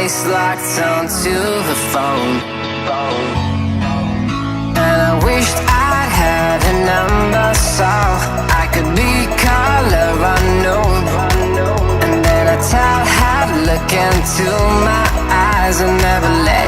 face locked onto the phone. And I wished I'd had a number so I could be color unknown. And then I tell her to look into my eyes and never let